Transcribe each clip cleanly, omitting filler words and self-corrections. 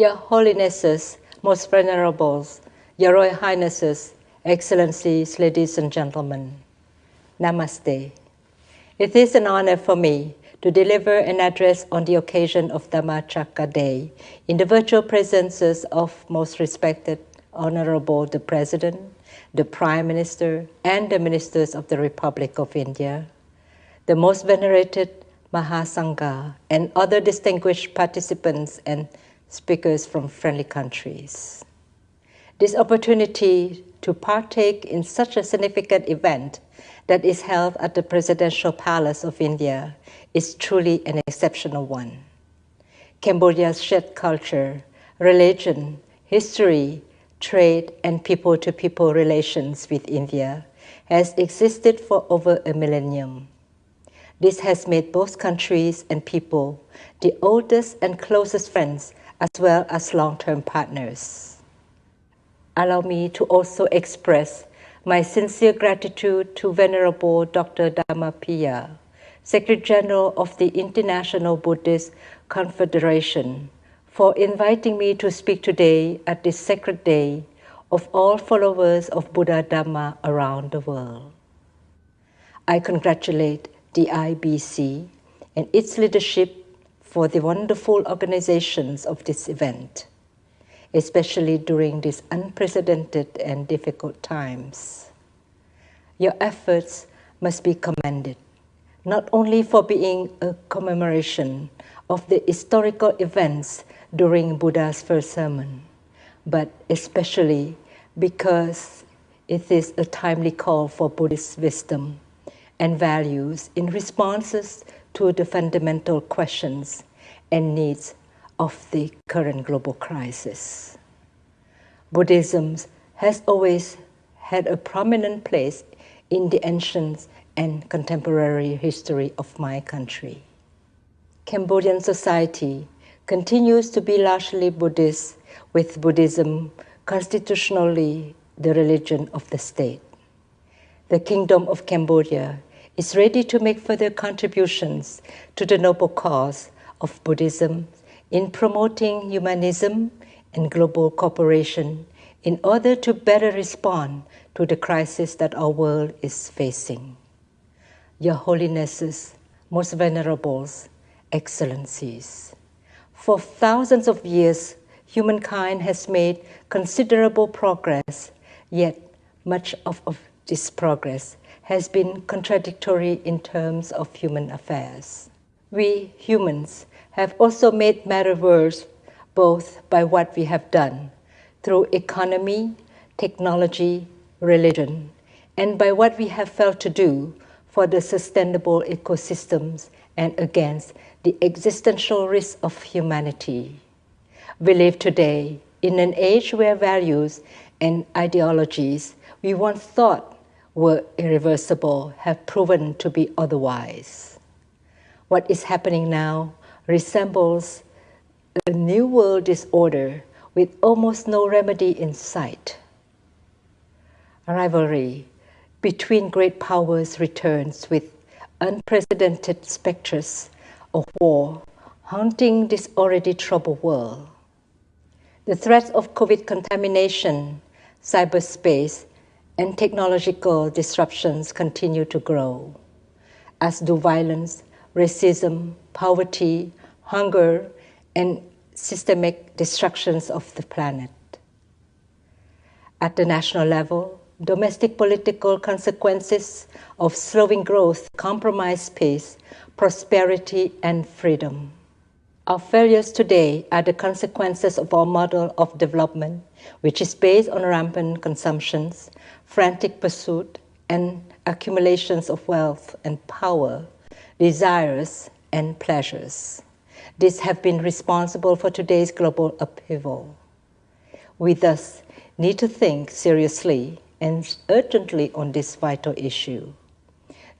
Your Holinesses, Most Venerables, Your Royal Highnesses, Excellencies, ladies and gentlemen, Namaste. It is an honor for me to deliver an address on the occasion of Dhamma Chakka Day in the virtual presences of most respected Honorable the President, the Prime Minister, and the Ministers of the Republic of India, the most venerated Mahasangha, and other distinguished participants and speakers from friendly countries. This opportunity to partake in such a significant event that is held at the Presidential Palace of India is truly an exceptional one. Cambodia's shared culture, religion, history, trade, and people-to-people relations with India has existed for over a millennium. This has made both countries and people the oldest and closest friends as well as long-term partners. Allow me to also express my sincere gratitude to Venerable Dr. Dhamma Preah, Secretary General of the International Buddhist Confederation, for inviting me to speak today at this sacred day of all followers of Buddha Dhamma around the world. I congratulate the IBC and its leadership for the wonderful organizations of this event, especially during these unprecedented and difficult times. Your efforts must be commended, not only for being a commemoration of the historical events during Buddha's first sermon, but especially because it is a timely call for Buddhist wisdom and values in responses to the fundamental questions and needs of the current global crisis. Buddhism has always had a prominent place in the ancient and contemporary history of my country. Cambodian society continues to be largely Buddhist, with Buddhism constitutionally the religion of the state. The Kingdom of Cambodia is ready to make further contributions to the noble cause of Buddhism in promoting humanism and global cooperation in order to better respond to the crisis that our world is facing. Your Holinesses, Most Venerables, Excellencies, for thousands of years, humankind has made considerable progress, yet much of this progress has been contradictory in terms of human affairs. We humans have also made matters worse both by what we have done through economy, technology, religion, and by what we have failed to do for the sustainable ecosystems and against the existential risk of humanity. We live today in an age where values and ideologies we once thought were irreversible have proven to be otherwise. What is happening now resembles a new world disorder with almost no remedy in sight. A rivalry between great powers returns with unprecedented specters of war haunting this already troubled world. The threats of COVID contamination, cyberspace, and technological disruptions continue to grow, as do violence, racism, poverty, hunger, and systemic destructions of the planet. At the national level, domestic political consequences of slowing growth compromise peace, prosperity, and freedom. Our failures today are the consequences of our model of development, which is based on rampant consumptions, frantic pursuit, and accumulations of wealth and power, desires, and pleasures. These have been responsible for today's global upheaval. We thus need to think seriously and urgently on this vital issue.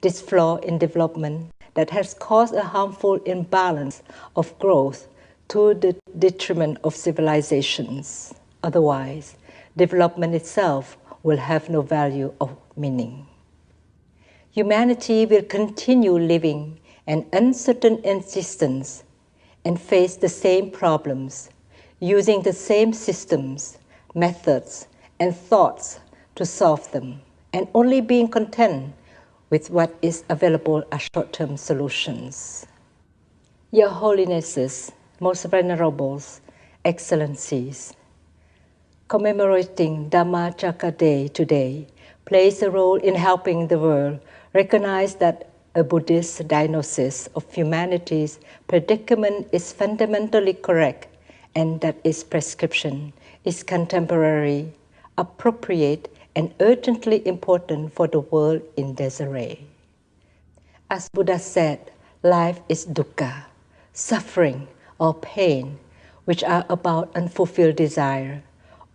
This flaw in development that has caused a harmful imbalance of growth to the detriment of civilizations. Otherwise, development itself will have no value or meaning. Humanity will continue living an uncertain existence and face the same problems using the same systems, methods, and thoughts to solve them, and only being content with what is available as short-term solutions. Your Holinesses, most venerables, excellencies, commemorating Dhamma Chakka Day today plays a role in helping the world recognize that a Buddhist diagnosis of humanity's predicament is fundamentally correct and that its prescription is contemporary, appropriate, and urgently important for the world in disarray. As Buddha said, life is dukkha, suffering or pain, which are about unfulfilled desire,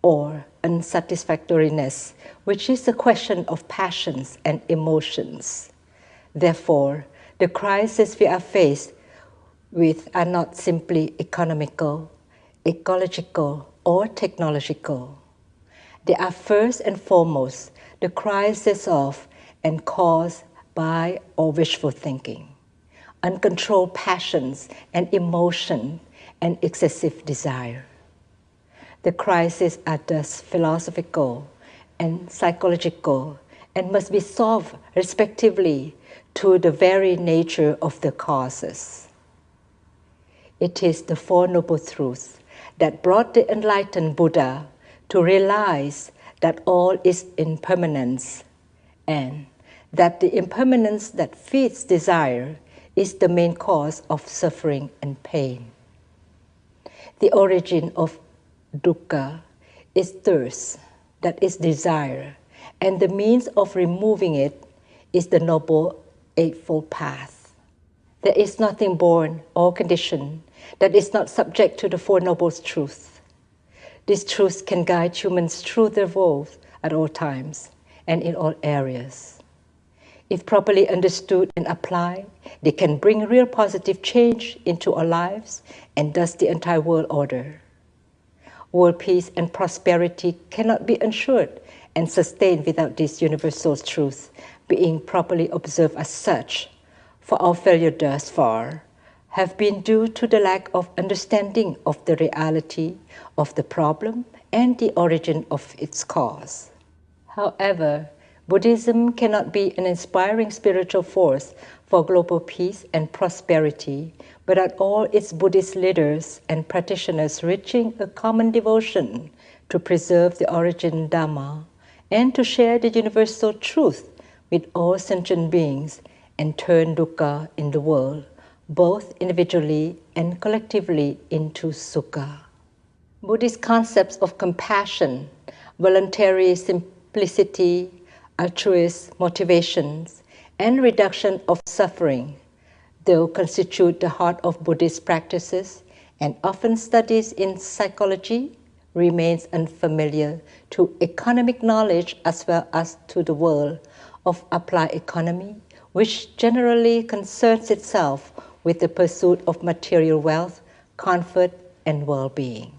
or unsatisfactoriness, which is a question of passions and emotions. Therefore, the crises we are faced with are not simply economical, ecological, or technological. They are first and foremost the crisis of and caused by or wishful thinking, uncontrolled passions and emotion, and excessive desire. The crises are thus philosophical and psychological and must be solved respectively to the very nature of the causes. It is the Four Noble Truths that brought the enlightened Buddha to realize that all is impermanence and that the impermanence that feeds desire is the main cause of suffering and pain. The origin of dukkha is thirst, that is desire, and the means of removing it is the Noble Eightfold Path. There is nothing born or conditioned that is not subject to the Four Noble Truths. These truths can guide humans through their roles at all times and in all areas. If properly understood and applied, they can bring real positive change into our lives and thus the entire world order. World peace and prosperity cannot be ensured and sustained without these universal truths being properly observed as such, for our failure thus far have been due to the lack of understanding of the reality of the problem and the origin of its cause. However, Buddhism cannot be an inspiring spiritual force for global peace and prosperity without all its Buddhist leaders and practitioners reaching a common devotion to preserve the origin Dhamma and to share the universal truth with all sentient beings and turn dukkha in the world, both individually and collectively, into sukha. Buddhist concepts of compassion, voluntary simplicity, altruist motivations, and reduction of suffering, though constitute the heart of Buddhist practices and often studies in psychology, remains unfamiliar to economic knowledge as well as to the world of applied economy, which generally concerns itself with the pursuit of material wealth, comfort, and well-being.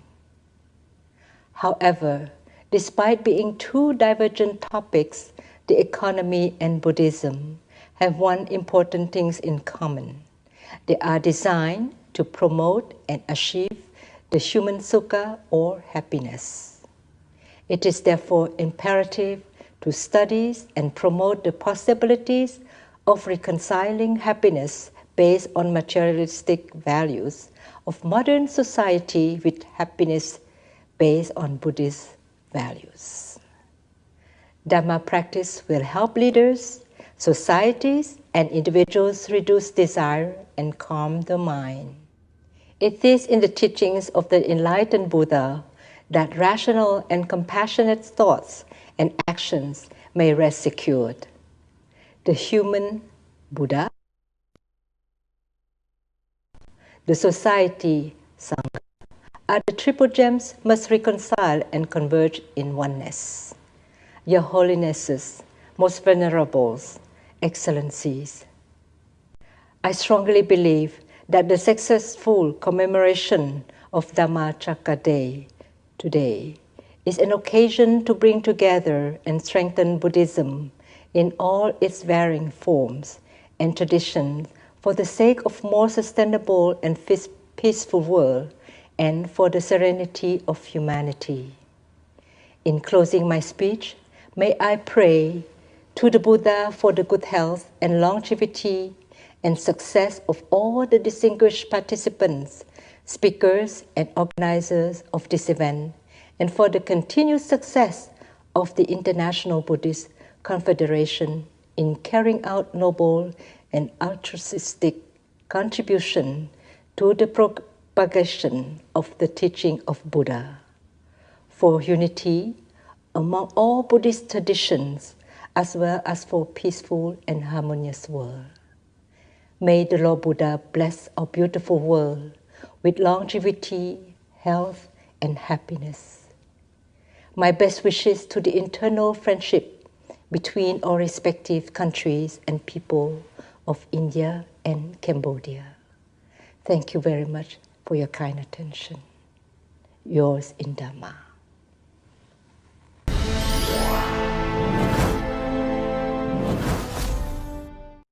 However, despite being two divergent topics, the economy and Buddhism have one important thing in common. They are designed to promote and achieve the human sukha or happiness. It is therefore imperative to study and promote the possibilities of reconciling happiness based on materialistic values of modern society with happiness based on Buddhist values. Dhamma practice will help leaders, societies, and individuals reduce desire and calm the mind. It is in the teachings of the enlightened Buddha that rational and compassionate thoughts and actions may rest secured. The human Buddha, the society Sangha, are the triple gems must reconcile and converge in oneness. Your Holinesses, most venerables, excellencies, I strongly believe that the successful commemoration of Dhamma Chakka Day today is an occasion to bring together and strengthen Buddhism in all its varying forms and traditions for the sake of more sustainable and peaceful world and for the serenity of humanity. In closing my speech, may I pray to the Buddha for the good health and longevity and success of all the distinguished participants, speakers, and organizers of this event, and for the continued success of the International Buddhist Confederation in carrying out noble and altruistic contribution to the propagation of the teaching of Buddha, for unity among all Buddhist traditions, as well as for peaceful and harmonious world. May the Lord Buddha bless our beautiful world with longevity, health, and happiness. My best wishes to the internal friendship between our respective countries and people of India and Cambodia. Thank you very much for your kind attention. Yours in Dhamma.